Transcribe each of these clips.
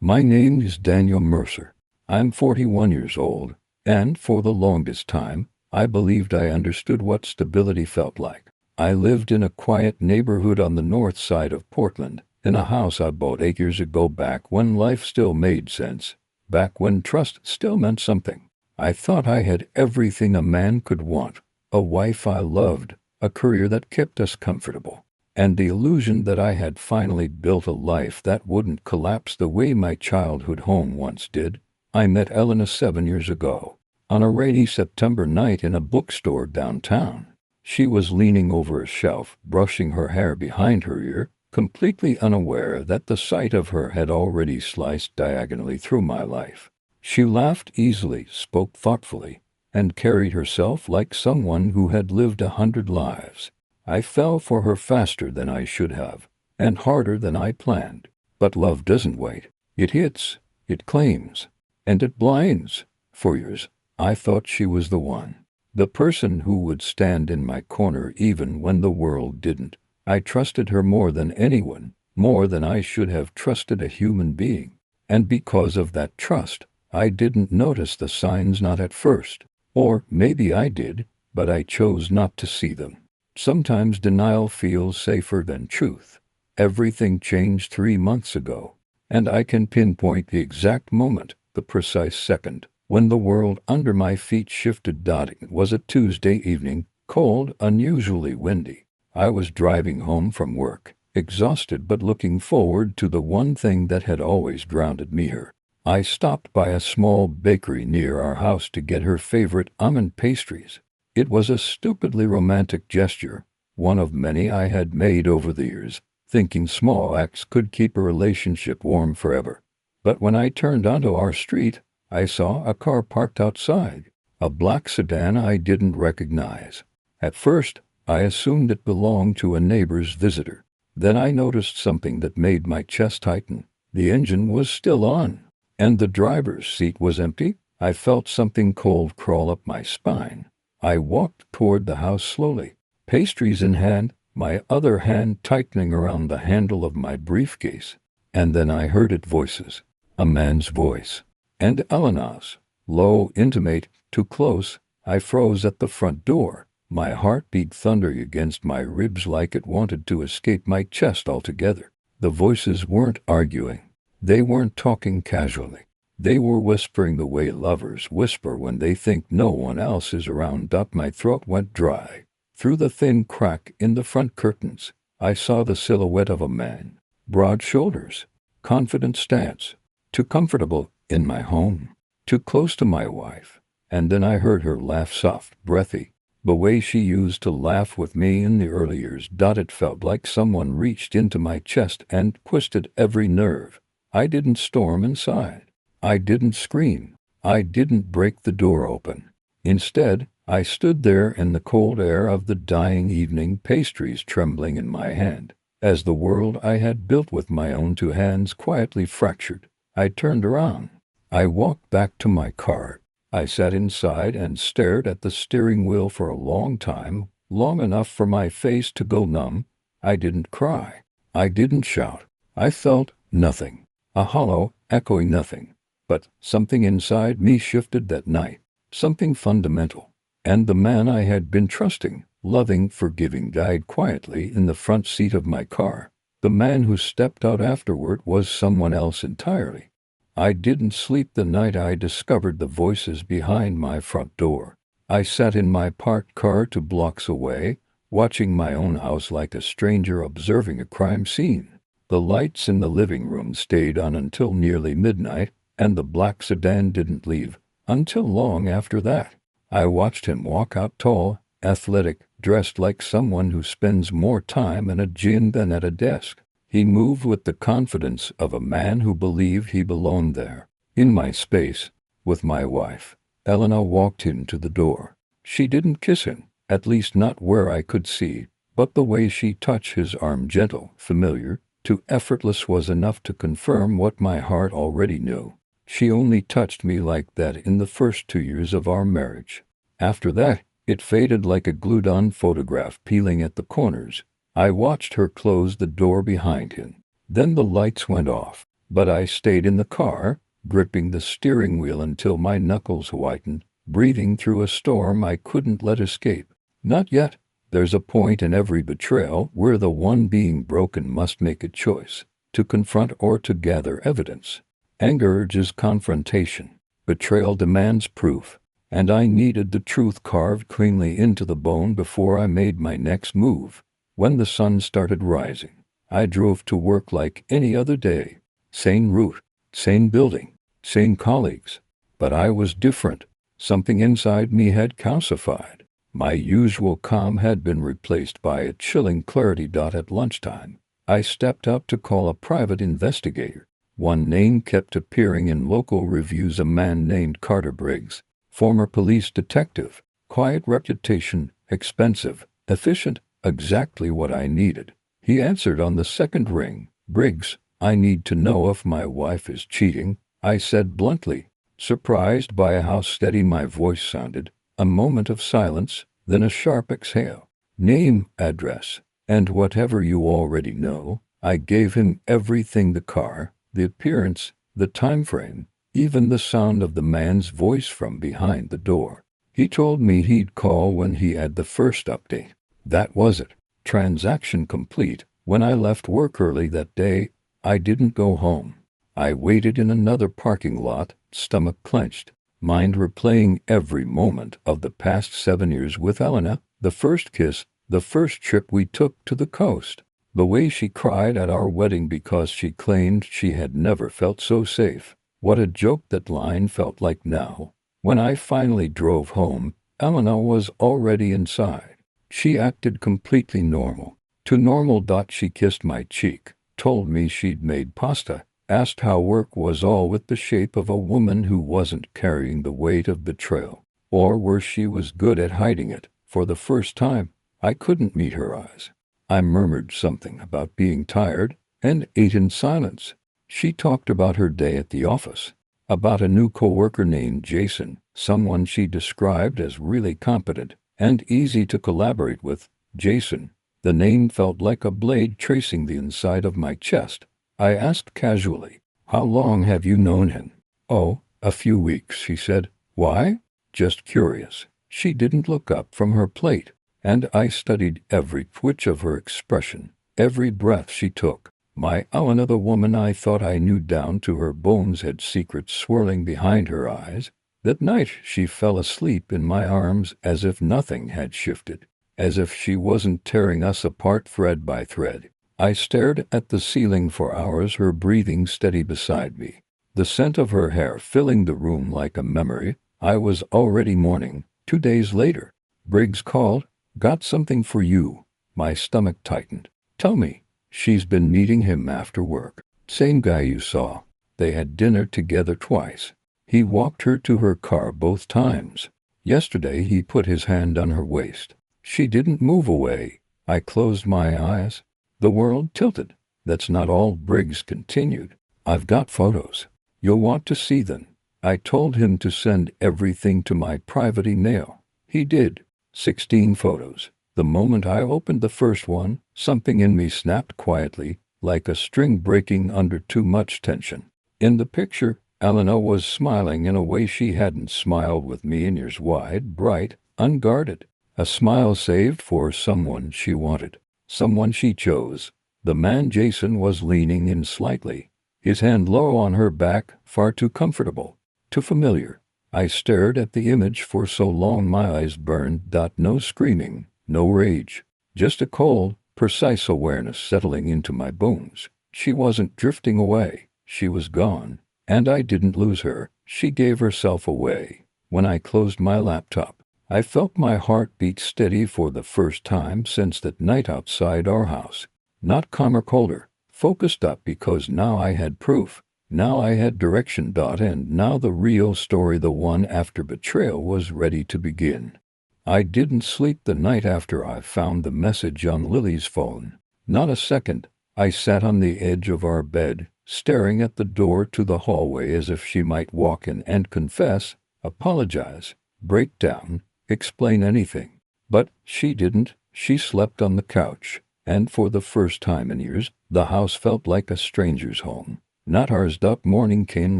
My name is Daniel Mercer. I'm 41 years old, and for the longest time, I believed I understood what stability felt like. I lived in a quiet neighborhood on the north side of Portland, in a house I bought 8 years ago, back when life still made sense, back when trust still meant something. I thought I had everything a man could want: a wife I loved, a career that kept us comfortable, and the illusion that I had finally built a life that wouldn't collapse the way my childhood home once did. I met Elena 7 years ago, on a rainy September night in a bookstore downtown. She was leaning over a shelf, brushing her hair behind her ear, completely unaware that the sight of her had already sliced diagonally through my life. She laughed easily, spoke thoughtfully, and carried herself like someone who had lived 100 lives. I fell for her faster than I should have, and harder than I planned. But love doesn't wait. It hits, it claims, and it blinds. For years, I thought she was the one. The person who would stand in my corner even when the world didn't. I trusted her more than anyone, more than I should have trusted a human being. And because of that trust, I didn't notice the signs, not at first. Or maybe I did, but I chose not to see them. Sometimes denial feels safer than truth. Everything changed 3 months ago, and I can pinpoint the exact moment, the precise second, when the world under my feet shifted. It was a Tuesday evening, cold, unusually windy. I was driving home from work, exhausted but looking forward to the one thing that had always grounded me, her. I stopped by a small bakery near our house to get her favorite almond pastries. It was a stupidly romantic gesture, one of many I had made over the years, thinking small acts could keep a relationship warm forever. But when I turned onto our street, I saw a car parked outside, a black sedan I didn't recognize. At first, I assumed it belonged to a neighbor's visitor. Then I noticed something that made my chest tighten. The engine was still on, and the driver's seat was empty. I felt something cold crawl up my spine. I walked toward the house slowly, pastries in hand, my other hand tightening around the handle of my briefcase. And then I heard it: voices. A man's voice. And Elena's. Low, intimate, too close. I froze at the front door, my heart beat thundering against my ribs like it wanted to escape my chest altogether. The voices weren't arguing. They weren't talking casually. They were whispering the way lovers whisper when they think no one else is around. My throat went dry. Through the thin crack in the front curtains, I saw the silhouette of a man. Broad shoulders, confident stance, too comfortable in my home, too close to my wife. And then I heard her laugh, soft, breathy, the way she used to laugh with me in the early years. It felt like someone reached into my chest and twisted every nerve. I didn't storm inside. I didn't scream. I didn't break the door open. Instead, I stood there in the cold air of the dying evening, pastries trembling in my hand, as the world I had built with my own two hands quietly fractured. I turned around. I walked back to my car. I sat inside and stared at the steering wheel for a long time, long enough for my face to go numb. I didn't cry. I didn't shout. I felt nothing. A hollow, echoing nothing. But something inside me shifted that night. Something fundamental. And the man I had been trusting, loving, forgiving, died quietly in the front seat of my car. The man who stepped out afterward was someone else entirely. I didn't sleep the night I discovered the voices behind my front door. I sat in my parked car 2 blocks away, watching my own house like a stranger observing a crime scene. The lights in the living room stayed on until nearly midnight, and the black sedan didn't leave until long after that. I watched him walk out, tall, athletic, dressed like someone who spends more time in a gym than at a desk. He moved with the confidence of a man who believed he belonged there, in my space, with my wife. Elena walked into the door. She didn't kiss him, at least not where I could see, but the way she touched his arm, gentle, familiar, too effortless, was enough to confirm what my heart already knew. She only touched me like that in the first 2 years of our marriage. After that, it faded like a glued-on photograph peeling at the corners. I watched her close the door behind him. Then the lights went off. But I stayed in the car, gripping the steering wheel until my knuckles whitened, breathing through a storm I couldn't let escape. Not yet. There's a point in every betrayal where the one being broken must make a choice, to confront or to gather evidence. Anger urges confrontation. Betrayal demands proof. And I needed the truth carved cleanly into the bone before I made my next move. When the sun started rising, I drove to work like any other day. Same route, same building, same colleagues. But I was different. Something inside me had calcified. My usual calm had been replaced by a chilling clarity. At lunchtime, I stepped up to call a private investigator. One name kept appearing in local reviews, a man named Carter Briggs, former police detective, quiet reputation, expensive, efficient, exactly what I needed. He answered on the second ring. "Briggs, I need to know if my wife is cheating," I said bluntly, surprised by how steady my voice sounded. A moment of silence, then a sharp exhale. "Name, address, and whatever you already know." I gave him everything: the car, the appearance, the time frame, even the sound of the man's voice from behind the door. He told me he'd call when he had the first update. That was it. Transaction complete. When I left work early that day, I didn't go home. I waited in another parking lot, stomach clenched, mind replaying every moment of the past 7 years with Elena, the first kiss, the first trip we took to the coast, the way she cried at our wedding because she claimed she had never felt so safe. What a joke that line felt like now. When I finally drove home, Elena was already inside. She acted completely normal. Too normal. She kissed my cheek, told me she'd made pasta, asked how work was, all with the shape of a woman who wasn't carrying the weight of betrayal, or worse, she was good at hiding it. For the first time, I couldn't meet her eyes. I murmured something about being tired and ate in silence. She talked about her day at the office, about a new coworker named Jason, someone she described as really competent and easy to collaborate with. Jason. The name felt like a blade tracing the inside of my chest. I asked casually, "How long have you known him?" "Oh, a few weeks," she said. "Why?" "Just curious." She didn't look up from her plate, and I studied every twitch of her expression, every breath she took. My Elena, the woman I thought I knew down to her bones, had secrets swirling behind her eyes. That night she fell asleep in my arms as if nothing had shifted, as if she wasn't tearing us apart thread by thread. I stared at the ceiling for hours, her breathing steady beside me, the scent of her hair filling the room like a memory. I was already mourning. 2 days later, Briggs called. "Got something for you." My stomach tightened. "Tell me." "She's been meeting him after work. Same guy you saw. They had dinner together twice. He walked her to her car both times. Yesterday he put his hand on her waist. She didn't move away." I closed my eyes. The world tilted. "That's not all," Briggs continued. "I've got photos. You'll want to see them." I told him to send everything to my private email. He did. 16 photos. The moment I opened the first one, something in me snapped quietly, like a string breaking under too much tension. In the picture, Elena was smiling in a way she hadn't smiled with me in years, wide, bright, unguarded. A smile saved for someone she wanted, someone she chose. The man Jason was leaning in slightly, his hand low on her back, far too comfortable, too familiar. I stared at the image for so long my eyes burned. No screaming, no rage, just a cold, precise awareness settling into my bones. She wasn't drifting away, she was gone. And I didn't lose her. She gave herself away. When I closed my laptop, I felt my heart beat steady for the first time since that night outside our house. Not calm or colder, focused up, because now I had proof. Now I had direction. And now the real story, the one after betrayal, was ready to begin. I didn't sleep the night after I found the message on Lily's phone. Not a second. I sat on the edge of our bed, staring at the door to the hallway as if she might walk in and confess, apologize, break down, explain anything. But she didn't. She slept on the couch, and for the first time in years, the house felt like a stranger's home. Not ours. Morning came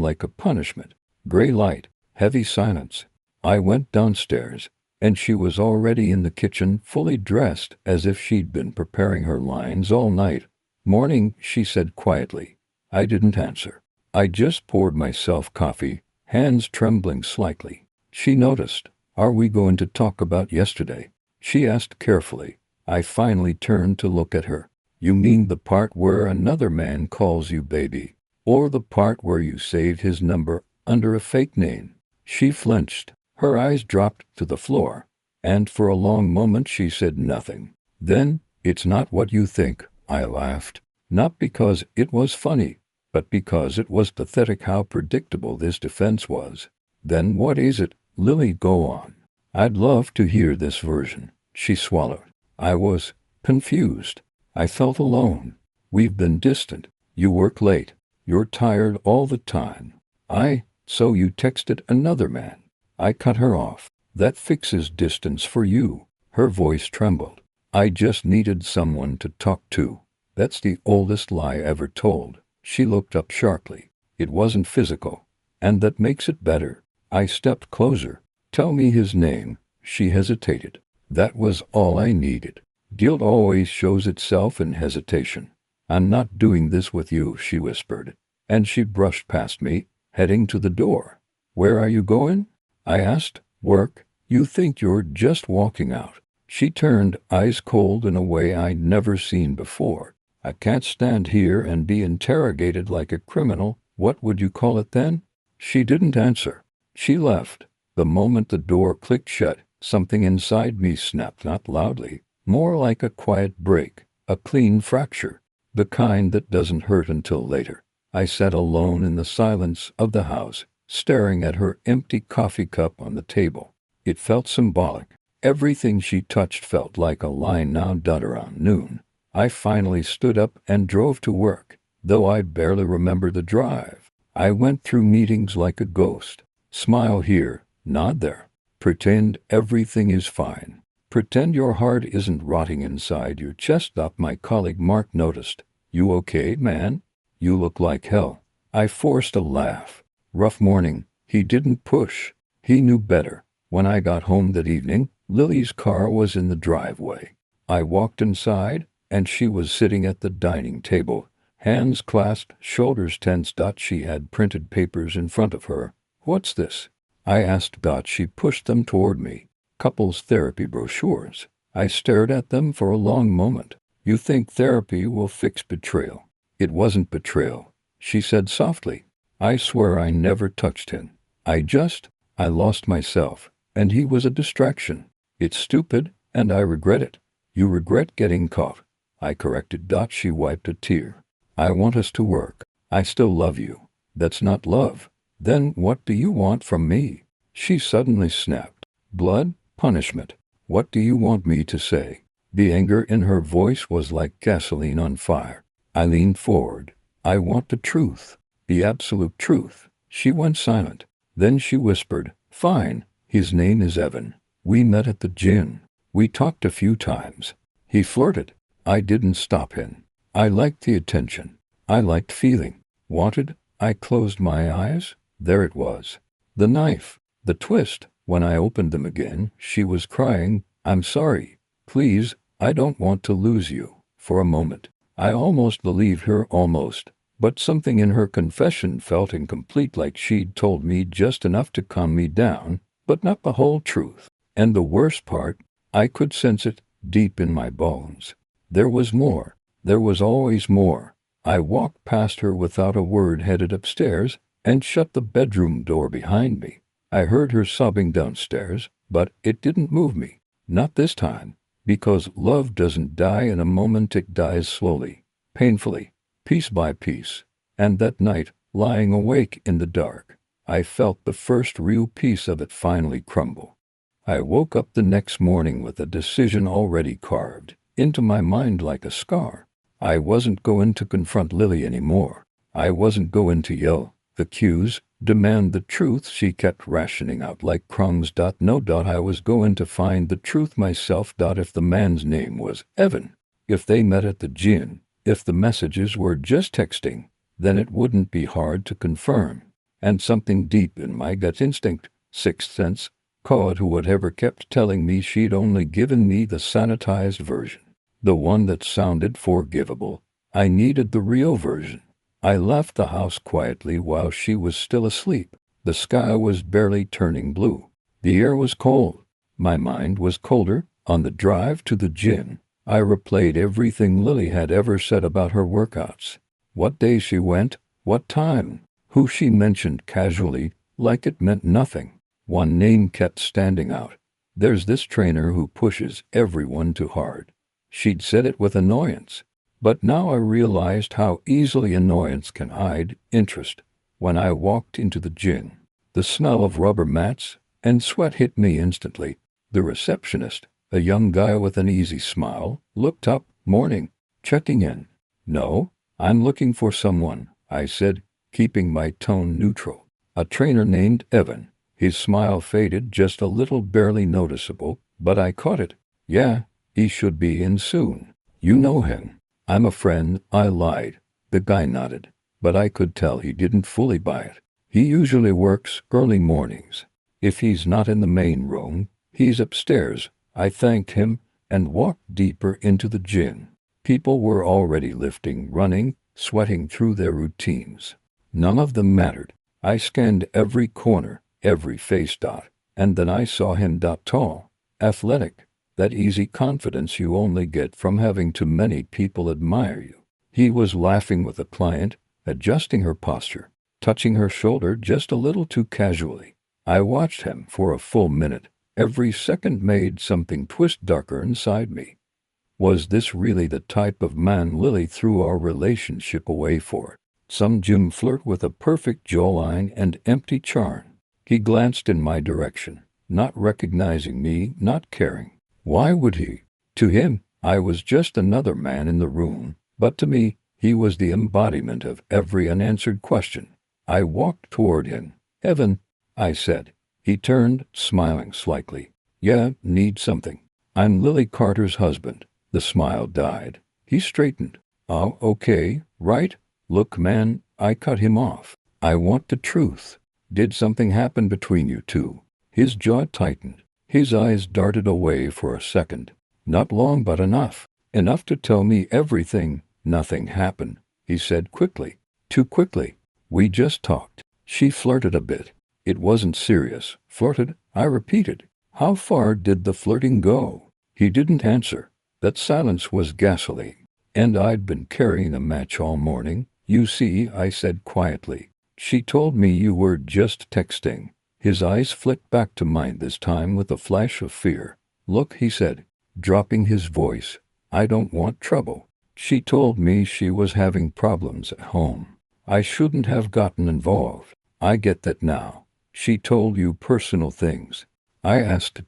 like a punishment. Gray light, heavy silence. I went downstairs, and she was already in the kitchen, fully dressed, as if she'd been preparing her lines all night. Morning, she said quietly. I didn't answer. I just poured myself coffee, hands trembling slightly. She noticed. Are we going to talk about yesterday? She asked carefully. I finally turned to look at her. You mean the part where another man calls you baby? Or the part where you saved his number under a fake name? She flinched. Her eyes dropped to the floor. And for a long moment she said nothing. Then, it's not what you think, I laughed. Not because it was funny, but because it was pathetic how predictable this defense was. Then what is it, Lily? Go on. I'd love to hear this version. She swallowed. I was confused. I felt alone. We've been distant. You work late. You're tired all the time. So you texted another man. I cut her off. That fixes distance for you. Her voice trembled. I just needed someone to talk to. That's the oldest lie ever told. She looked up sharply. It wasn't physical. And that makes it better. I stepped closer. Tell me his name. She hesitated. That was all I needed. Guilt always shows itself in hesitation. I'm not doing this with you, she whispered. And she brushed past me, heading to the door. Where are you going? I asked. Work. You think you're just walking out. She turned, eyes cold in a way I'd never seen before. I can't stand here and be interrogated like a criminal. What would you call it then? She didn't answer. She left. The moment the door clicked shut, something inside me snapped, not loudly, more like a quiet break, a clean fracture, the kind that doesn't hurt until later. I sat alone in the silence of the house, staring at her empty coffee cup on the table. It felt symbolic. Everything she touched felt like a line. Now done around noon. I finally stood up and drove to work, though I barely remember the drive. I went through meetings like a ghost. Smile here, nod there. Pretend everything is fine. Pretend your heart isn't rotting inside your chest. My colleague Mark noticed. You okay, man? You look like hell. I forced a laugh. Rough morning. He didn't push. He knew better. When I got home that evening, Lily's car was in the driveway. I walked inside, and she was sitting at the dining table, hands clasped, shoulders tense. She had printed papers in front of her. What's this? I asked. She pushed them toward me. Couples therapy brochures. I stared at them for a long moment. You think therapy will fix betrayal? It wasn't betrayal, she said softly. I swear I never touched him. I lost myself, and he was a distraction. It's stupid, and I regret it. You regret getting caught, I corrected. She wiped a tear. I want us to work. I still love you. That's not love. Then what do you want from me? She suddenly snapped. Blood? Punishment. What do you want me to say? The anger in her voice was like gasoline on fire. I leaned forward. I want the truth. The absolute truth. She went silent. Then she whispered, Fine. His name is Evan. We met at the gym. We talked a few times. He flirted. I didn't stop him. I liked the attention. I liked feeling wanted. I closed my eyes. There it was. The knife. The twist. When I opened them again, she was crying. I'm sorry. Please, I don't want to lose you. For a moment, I almost believed her, almost. But something in her confession felt incomplete, like she'd told me just enough to calm me down, but not the whole truth. And the worst part, I could sense it deep in my bones. There was more. There was always more. I walked past her without a word, headed upstairs, and shut the bedroom door behind me. I heard her sobbing downstairs, but it didn't move me. Not this time. Because love doesn't die in a moment, it dies slowly, painfully, piece by piece. And that night, lying awake in the dark, I felt the first real piece of it finally crumble. I woke up the next morning with a decision already carved into my mind like a scar. I wasn't going to confront Lily anymore. I wasn't going to yell, accuse, demand the truth she kept rationing out like crumbs. No. I was going to find the truth myself. If the man's name was Evan, if they met at the gym, if the messages were just texting, then it wouldn't be hard to confirm. And something deep in my gut instinct, sixth sense, called to whatever kept telling me she'd only given me the sanitized version. The one that sounded forgivable. I needed the real version. I left the house quietly while she was still asleep. The sky was barely turning blue. The air was cold. My mind was colder. On the drive to the gym, I replayed everything Lily had ever said about her workouts. What day she went, what time, who she mentioned casually, like it meant nothing. One name kept standing out. There's this trainer who pushes everyone too hard. She'd said it with annoyance. But now I realized how easily annoyance can hide interest. When I walked into the gym, the smell of rubber mats and sweat hit me instantly. The receptionist, a young guy with an easy smile, looked up. Morning. Checking in. No, I'm looking for someone, I said, keeping my tone neutral. A trainer named Evan. His smile faded just a little, barely noticeable, but I caught it. Yeah, he should be in soon. You know him? I'm a friend, I lied. The guy nodded, but I could tell he didn't fully buy it. He usually works early mornings. If he's not in the main room, he's upstairs. I thanked him and walked deeper into the gym. People were already lifting, running, sweating through their routines. None of them mattered. I scanned every corner, every face. And then I saw him. Tall, athletic, that easy confidence you only get from having too many people admire you. He was laughing with a client, adjusting her posture, touching her shoulder just a little too casually. I watched him for a full minute. Every second made something twist darker inside me. Was this really the type of man Lily threw our relationship away for? Some gym flirt with a perfect jawline and empty charm. He glanced in my direction, not recognizing me, not caring. Why would he? To him, I was just another man in the room, but to me, he was the embodiment of every unanswered question. I walked toward him. Evan, I said. He turned, smiling slightly. Yeah, need something. I'm Lily Carter's husband. The smile died. He straightened. Oh, okay, right? Look, man, I cut him off. I want the truth. Did something happen between you two? His jaw tightened. His eyes darted away for a second. Not long, but enough. Enough to tell me everything. Nothing happened, he said quickly. Too quickly. We just talked. She flirted a bit. It wasn't serious. Flirted, I repeated. How far did the flirting go? He didn't answer. That silence was gasoline. And I'd been carrying a match all morning. You see, I said quietly. She told me you were just texting. His eyes flicked back to mine, this time with a flash of fear. Look, he said, dropping his voice. I don't want trouble. She told me she was having problems at home. I shouldn't have gotten involved. I get that now. She told you personal things. I asked.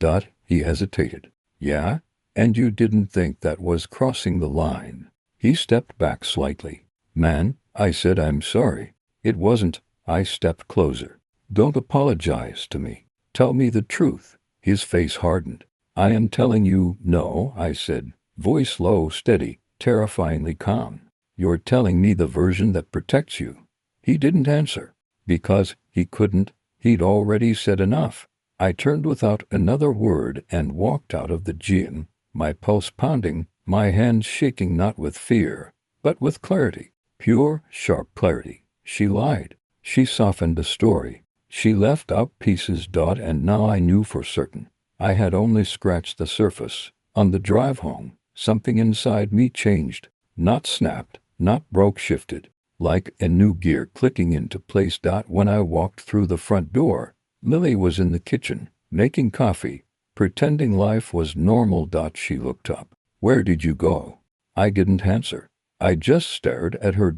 He hesitated. Yeah? And you didn't think that was crossing the line? He stepped back slightly. Man, I said, I'm sorry. It wasn't. I stepped closer. Don't apologize to me. Tell me the truth. His face hardened. I am telling you, no, I said, voice low, steady, terrifyingly calm. You're telling me the version that protects you. He didn't answer. Because he couldn't. He'd already said enough. I turned without another word and walked out of the gym, my pulse pounding, my hands shaking, not with fear, but with clarity. Pure, sharp clarity. She lied. She softened the story. She left out pieces. And now I knew for certain. I had only scratched the surface. On the drive home, something inside me changed. Not snapped, not broke, shifted. Like a new gear clicking into place. When I walked through the front door, Lily was in the kitchen, making coffee, pretending life was normal. She looked up. Where did you go? I didn't answer. I just stared at her.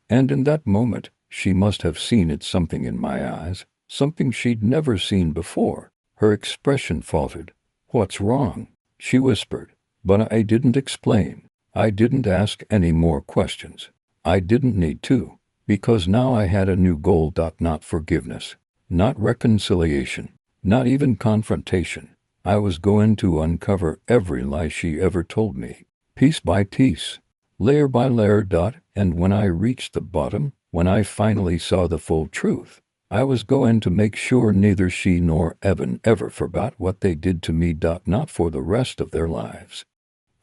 And in that moment, she must have seen it, something in my eyes, something she'd never seen before. Her expression faltered. What's wrong? She whispered. But I didn't explain. I didn't ask any more questions. I didn't need to, because now I had a new goal. Not forgiveness, not reconciliation, not even confrontation. I was going to uncover every lie she ever told me, piece by piece, layer by layer. And when I reached the bottom, When I finally saw the full truth, I was going to make sure neither she nor Evan ever forgot what they did to me. Not for the rest of their lives.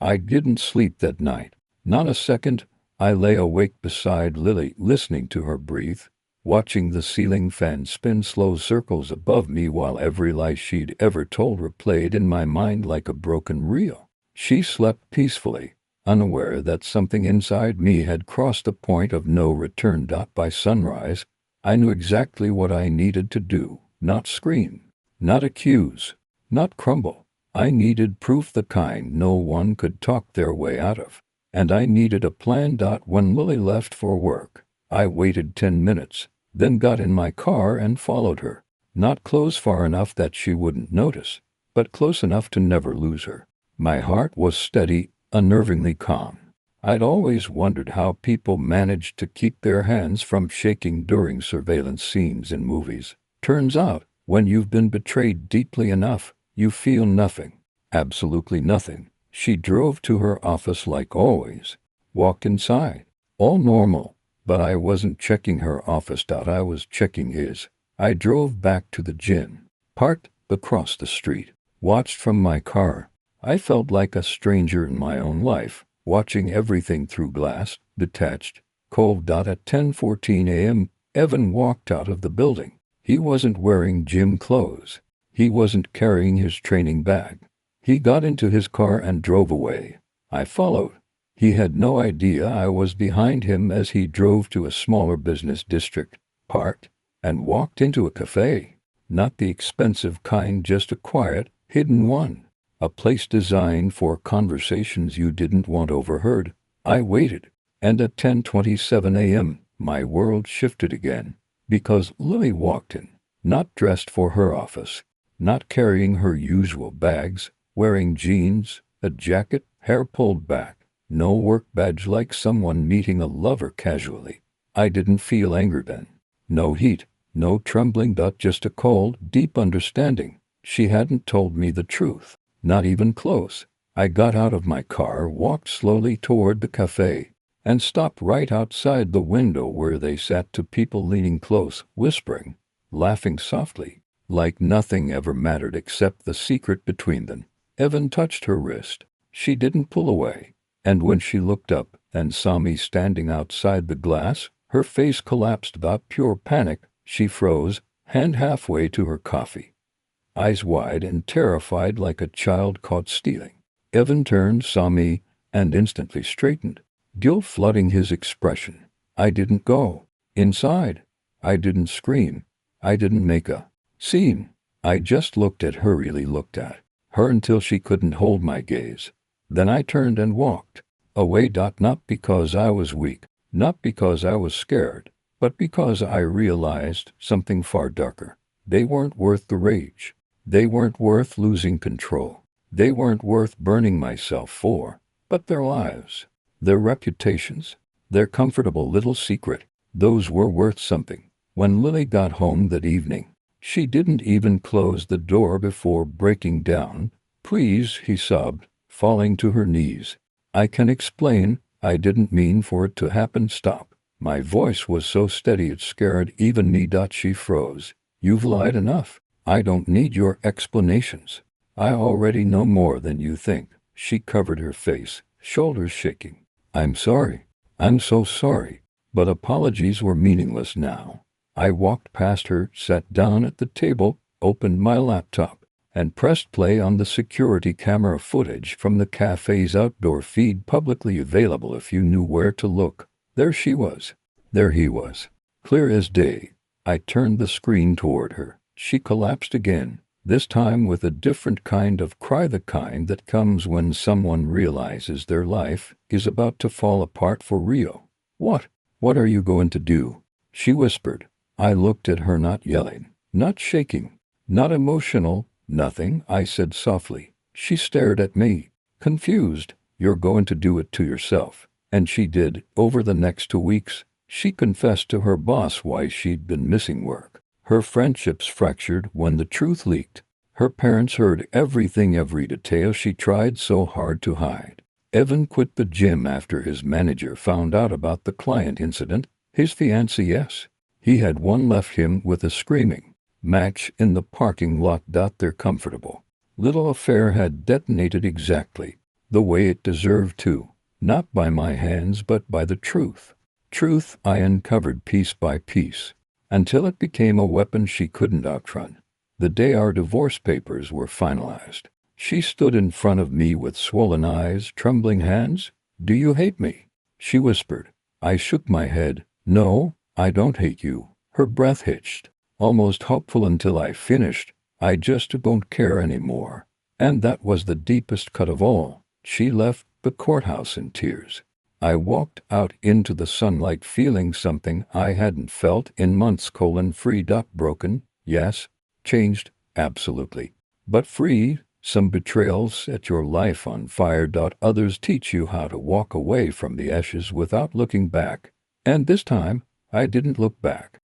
I didn't sleep that night. Not a second. I lay awake beside Lily, listening to her breathe, watching the ceiling fan spin slow circles above me while every lie she'd ever told replayed in my mind like a broken reel. She slept peacefully, unaware that something inside me had crossed the point of no return. By sunrise, I knew exactly what I needed to do. Not scream, not accuse, not crumble. I needed proof, the kind no one could talk their way out of. And I needed a plan. When Lily left for work, I waited 10 minutes, then got in my car and followed her. Not close far enough that she wouldn't notice, but close enough to never lose her. My heart was steady, unnervingly calm. I'd always wondered how people managed to keep their hands from shaking during surveillance scenes in movies. Turns out, when you've been betrayed deeply enough, you feel nothing. Absolutely nothing. She drove to her office like always. Walked inside. All normal. But I wasn't checking her office. I was checking his. I drove back to the gym. Parked across the street. Watched from my car. I felt like a stranger in my own life, watching everything through glass, detached, cold. At 10:14 a.m., Evan walked out of the building. He wasn't wearing gym clothes. He wasn't carrying his training bag. He got into his car and drove away. I followed. He had no idea I was behind him as he drove to a smaller business district, parked, and walked into a cafe. Not the expensive kind, just a quiet, hidden one. A place designed for conversations you didn't want overheard. I waited, and at 10:27 a.m., my world shifted again, because Lily walked in, not dressed for her office, not carrying her usual bags, wearing jeans, a jacket, hair pulled back, no work badge, like someone meeting a lover casually. I didn't feel anger then. No heat, no trembling. Just a cold, deep understanding. She hadn't told me the truth. Not even close. I got out of my car, walked slowly toward the cafe, and stopped right outside the window where they sat, two people leaning close, whispering, laughing softly, like nothing ever mattered except the secret between them. Evan touched her wrist. She didn't pull away. And when she looked up and saw me standing outside the glass, her face collapsed. Pure panic. She froze, hand halfway to her coffee, eyes wide and terrified like a child caught stealing. Evan turned, saw me, and instantly straightened, guilt flooding his expression. I didn't go inside. I didn't scream. I didn't make a scene. I just looked at her, really looked at her until she couldn't hold my gaze. Then I turned and walked away. Not because I was weak, not because I was scared, but because I realized something far darker. They weren't worth the rage. They weren't worth losing control. They weren't worth burning myself for. But their lives, their reputations, their comfortable little secret, those were worth something. When Lily got home that evening, she didn't even close the door before breaking down. "Please," he sobbed, falling to her knees. "I can explain. I didn't mean for it to happen." "Stop." My voice was so steady it scared even me. She froze. "You've lied enough. I don't need your explanations. I already know more than you think." She covered her face, shoulders shaking. "I'm sorry. I'm so sorry." But apologies were meaningless now. I walked past her, sat down at the table, opened my laptop, and pressed play on the security camera footage from the cafe's outdoor feed, publicly available if you knew where to look. There she was. There he was. Clear as day. I turned the screen toward her. She collapsed again, this time with a different kind of cry, the kind that comes when someone realizes their life is about to fall apart for real. What are you going to do?" she whispered. I looked at her, not yelling, not shaking, not emotional, nothing. I said softly. She stared at me, confused. "You're going to do it to yourself." And she did. Over the next 2 weeks, she confessed to her boss why she'd been missing work. Her friendships fractured when the truth leaked. Her parents heard everything, every detail she tried so hard to hide. Evan quit the gym after his manager found out about the client incident. His fiancée, yes. He had one left him with a screaming match in the parking lot. Their comfortable little affair had detonated exactly the way it deserved to, not by my hands but by the truth. Truth I uncovered piece by piece, until it became a weapon she couldn't outrun. The day our divorce papers were finalized, she stood in front of me with swollen eyes, trembling hands. "Do you hate me?" she whispered. I shook my head. "No, I don't hate you." Her breath hitched, almost hopeful, until I finished. "I just don't care anymore." And that was the deepest cut of all. She left the courthouse in tears. I walked out into the sunlight feeling something I hadn't felt in months. Free. Broken, yes. Changed, absolutely. But free. Some betrayals set your life on fire. Others teach you how to walk away from the ashes without looking back. And this time, I didn't look back.